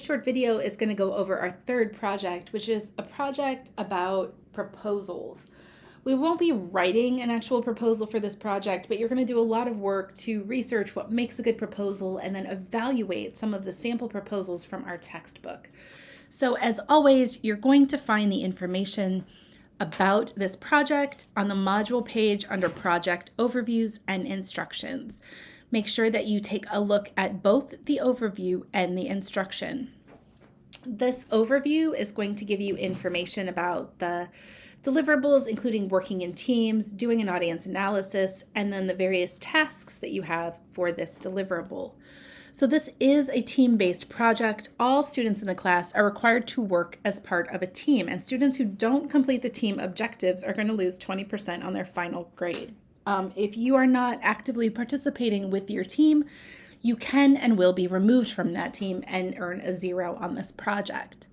Short video is going to go over our third project, which is a project about proposals. We won't be writing an actual proposal for this project, but you're going to do a lot of work to research what makes a good proposal and then evaluate some of the sample proposals from our textbook. So as always, you're going to find the information about this project on the module page under Project Overviews and Instructions. Make sure that you take a look at both the overview and the instruction. This overview is going to give you information about the deliverables, including working in teams, doing an audience analysis, and then the various tasks that you have for this deliverable. So this is a team-based project. All students in the class are required to work as part of a team, and students who don't complete the team objectives are going to lose 20% on their final grade. If you are not actively participating with your team, you can and will be removed from that team and earn a 0 on this project.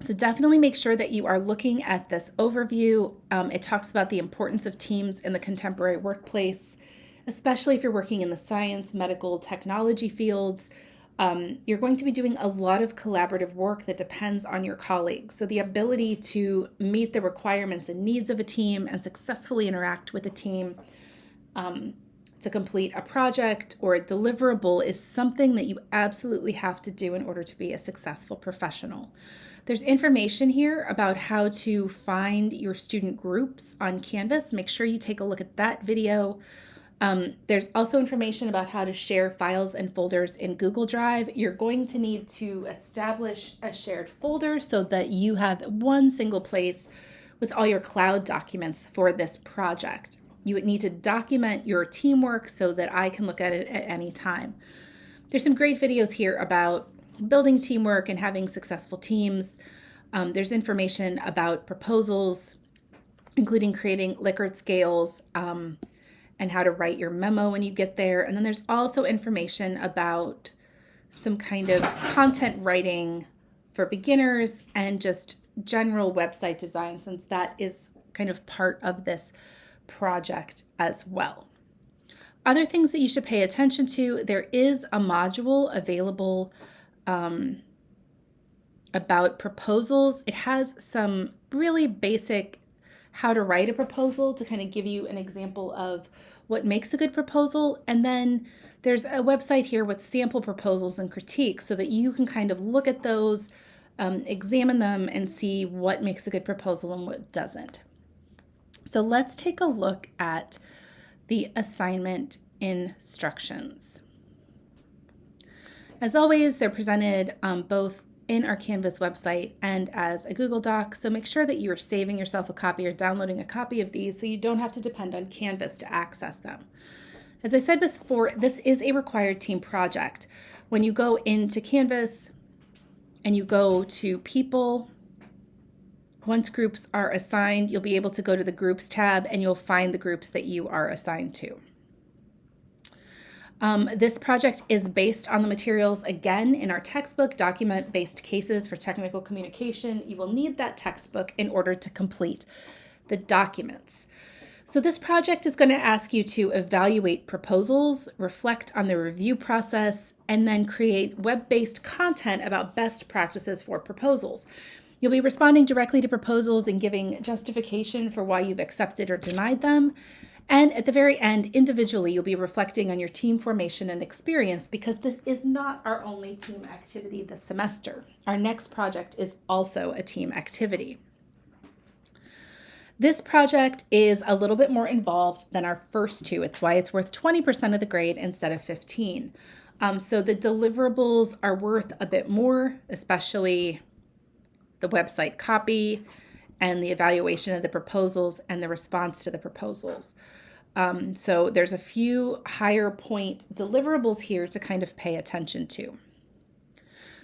So definitely make sure that you are looking at this overview. It talks about the importance of teams in the contemporary workplace, especially if you're working in the science, medical, technology fields. You're going to be doing a lot of collaborative work that depends on your colleagues. So the ability to meet the requirements and needs of a team and successfully interact with a team to complete a project or a deliverable is something that you absolutely have to do in order to be a successful professional. There's information here about how to find your student groups on Canvas. Make sure you take a look at that video. There's also information about how to share files and folders in Google Drive. You're going to need to establish a shared folder so that you have one single place with all your cloud documents for this project. You would need to document your teamwork so that I can look at it at any time. There's some great videos here about building teamwork and having successful teams. There's information about proposals, including creating Likert scales, and how to write your memo when you get there. And then there's also information about some kind of content writing for beginners and just general website design, since that is kind of part of this project as well. Other things that you should pay attention to, there is a module available about proposals. It has some really basic how to write a proposal to kind of give you an example of what makes a good proposal. And then there's a website here with sample proposals and critiques so that you can kind of look at those, examine them, and see what makes a good proposal and what doesn't. So let's take a look at the assignment instructions. As always, they're presented both in our Canvas website and as a Google Doc, so make sure that you are saving yourself a copy or downloading a copy of these so you don't have to depend on Canvas to access them. As I said before, this is a required team project. When you go into Canvas and you go to People, once groups are assigned, you'll be able to go to the Groups tab and you'll find the groups that you are assigned to. This project is based on the materials, again, in our textbook, Document-Based Cases for Technical Communication. You will need that textbook in order to complete the documents. So this project is going to ask you to evaluate proposals, reflect on the review process, and then create web-based content about best practices for proposals. You'll be responding directly to proposals and giving justification for why you've accepted or denied them. And at the very end, individually, you'll be reflecting on your team formation and experience, because this is not our only team activity this semester. Our next project is also a team activity. This project is a little bit more involved than our first two. It's why it's worth 20% of the grade instead of 15. So the deliverables are worth a bit more, especially the website copy and the evaluation of the proposals and the response to the proposals. So there's a few higher point deliverables here to kind of pay attention to.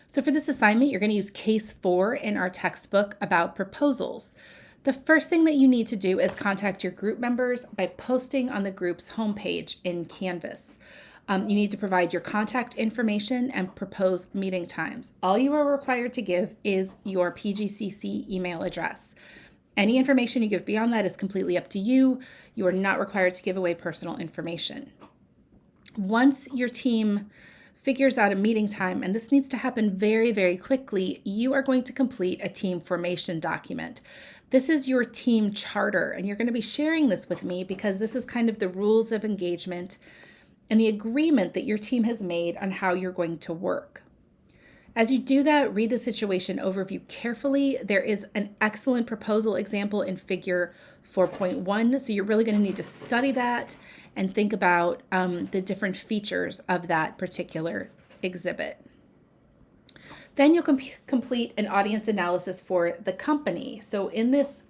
So for this assignment, you're going to use case 4 in our textbook about proposals. The first thing that you need to do is contact your group members by posting on the group's homepage in Canvas. You need to provide your contact information and propose meeting times. All you are required to give is your PGCC email address. Any information you give beyond that is completely up to you. You are not required to give away personal information. Once your team figures out a meeting time, and this needs to happen very, very quickly, you are going to complete a team formation document. This is your team charter, and you're going to be sharing this with me because this is kind of the rules of engagement and the agreement that your team has made on how you're going to work. As you do that, read the situation overview carefully. There is an excellent proposal example in figure 4.1, so you're really going to need to study that and think about the different features of that particular exhibit. Then you'll complete an audience analysis for the company. So in this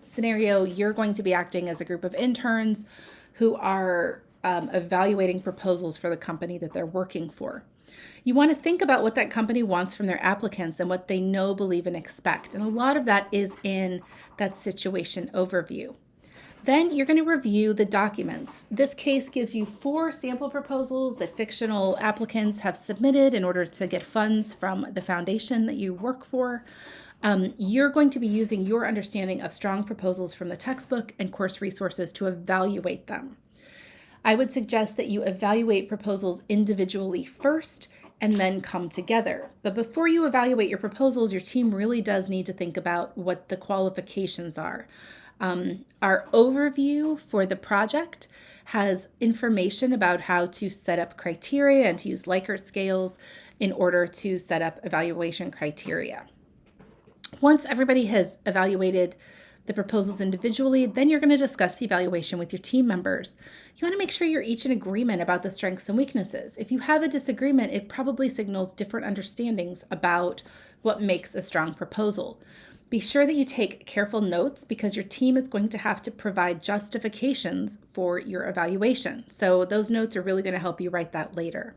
scenario, you're going to be acting as a group of interns who are evaluating proposals for the company that they're working for. You want to think about what that company wants from their applicants and what they know, believe, and expect. And a lot of that is in that situation overview. Then you're going to review the documents. This case gives you 4 sample proposals that fictional applicants have submitted in order to get funds from the foundation that you work for. You're going to be using your understanding of strong proposals from the textbook and course resources to evaluate them. I would suggest that you evaluate proposals individually first and then come together. But before you evaluate your proposals, your team really does need to think about what the qualifications are. Our overview for the project has information about how to set up criteria and to use Likert scales in order to set up evaluation criteria. Once everybody has evaluated the proposals individually, then you're going to discuss the evaluation with your team members. You want to make sure you're each in agreement about the strengths and weaknesses. If you have a disagreement, it probably signals different understandings about what makes a strong proposal. Be sure that you take careful notes because your team is going to have to provide justifications for your evaluation. So those notes are really going to help you write that later.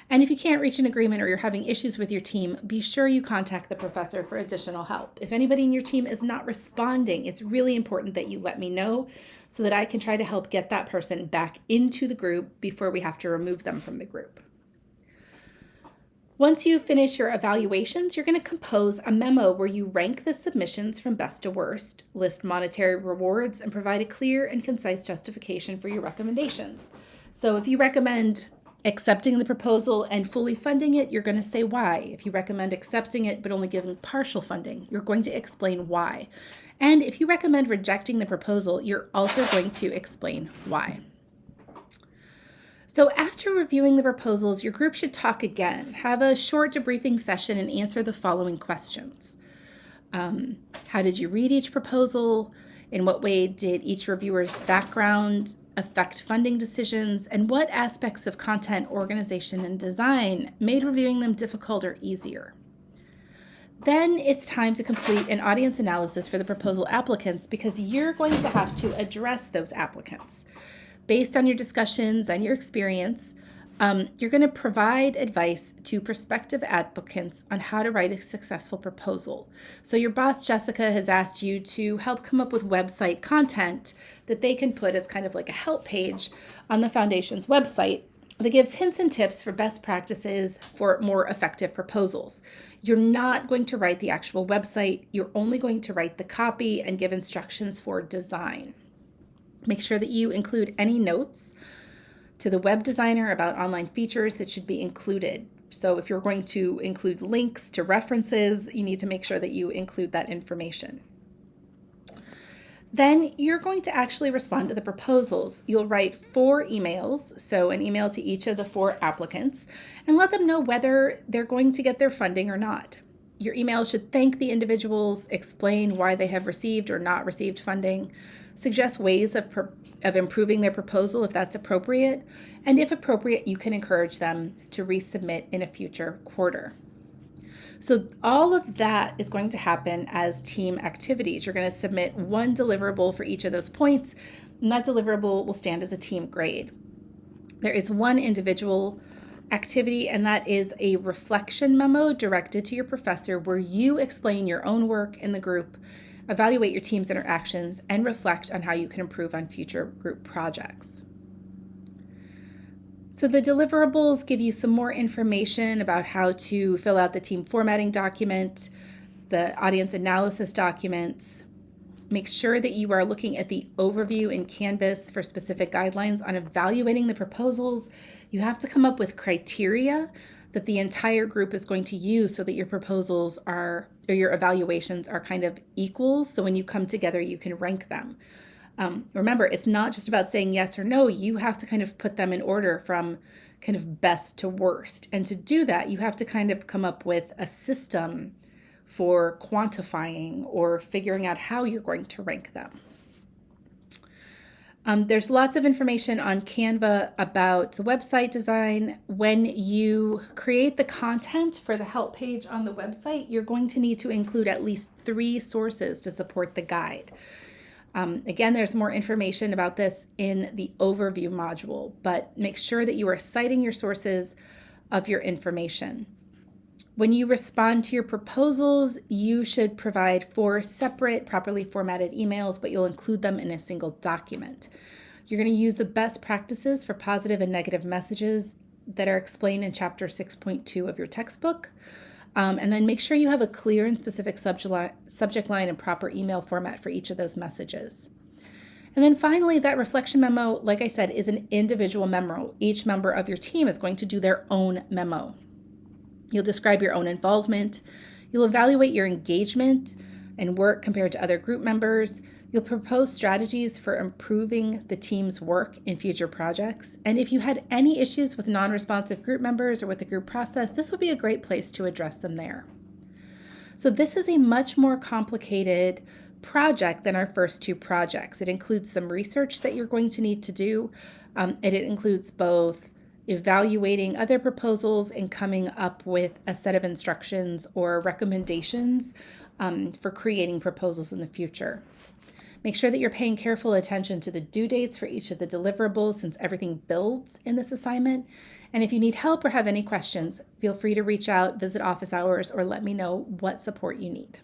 And if you can't reach an agreement or you're having issues with your team, be sure you contact the professor for additional help. If anybody in your team is not responding, it's really important that you let me know so that I can try to help get that person back into the group before we have to remove them from the group. Once you finish your evaluations, you're going to compose a memo where you rank the submissions from best to worst, list monetary rewards, and provide a clear and concise justification for your recommendations. So if you recommend accepting the proposal and fully funding it, you're going to say why. If you recommend accepting it but only giving partial funding, you're going to explain why. And if you recommend rejecting the proposal, you're also going to explain why. So after reviewing the proposals, your group should talk again. Have a short debriefing session and answer the following questions. How did you read each proposal? In what way did each reviewer's background affect funding decisions? And what aspects of content, organization, and design made reviewing them difficult or easier? Then it's time to complete an audience analysis for the proposal applicants because you're going to have to address those applicants. Based on your discussions and your experience, you're going to provide advice to prospective applicants on how to write a successful proposal. So your boss, Jessica, has asked you to help come up with website content that they can put as kind of like a help page on the foundation's website that gives hints and tips for best practices for more effective proposals. You're not going to write the actual website. You're only going to write the copy and give instructions for design. Make sure that you include any notes to the web designer about online features that should be included. So if you're going to include links to references, you need to make sure that you include that information. Then you're going to actually respond to the proposals. You'll write 4 emails, so an email to each of the 4 applicants, and let them know whether they're going to get their funding or not. Your email should thank the individuals, explain why they have received or not received funding, suggest ways of improving their proposal if that's appropriate, and if appropriate, you can encourage them to resubmit in a future quarter. So all of that is going to happen as team activities. You're going to submit 1 deliverable for each of those points, and that deliverable will stand as a team grade. There is 1 individual activity, and that is a reflection memo directed to your professor where you explain your own work in the group, evaluate your team's interactions, and reflect on how you can improve on future group projects. So the deliverables give you some more information about how to fill out the team formatting document, the audience analysis documents, Make sure that you are looking at the overview in Canvas for specific guidelines on evaluating the proposals. You have to come up with criteria that the entire group is going to use so that your proposals are, or your evaluations are kind of equal. So when you come together, you can rank them. Remember, it's not just about saying yes or no. You have to kind of put them in order from kind of best to worst. And to do that, you have to kind of come up with a system for quantifying or figuring out how you're going to rank them. There's lots of information on Canva about the website design. When you create the content for the help page on the website, you're going to need to include at least 3 sources to support the guide. Again, there's more information about this in the overview module, but make sure that you are citing your sources of your information. When you respond to your proposals, you should provide 4 separate, properly formatted emails, but you'll include them in a single document. You're going to use the best practices for positive and negative messages that are explained in Chapter 6.2 of your textbook. And then make sure you have a clear and specific subject line and proper email format for each of those messages. And then finally, that reflection memo, like I said, is an individual memo. Each member of your team is going to do their own memo. You'll describe your own involvement. You'll evaluate your engagement and work compared to other group members. You'll propose strategies for improving the team's work in future projects. And if you had any issues with non-responsive group members or with the group process, this would be a great place to address them there. So this is a much more complicated project than our first 2 projects. It includes some research that you're going to need to do, and it includes both evaluating other proposals and coming up with a set of instructions or recommendations for creating proposals in the future. Make sure that you're paying careful attention to the due dates for each of the deliverables since everything builds in this assignment. And if you need help or have any questions, feel free to reach out, visit office hours, or let me know what support you need.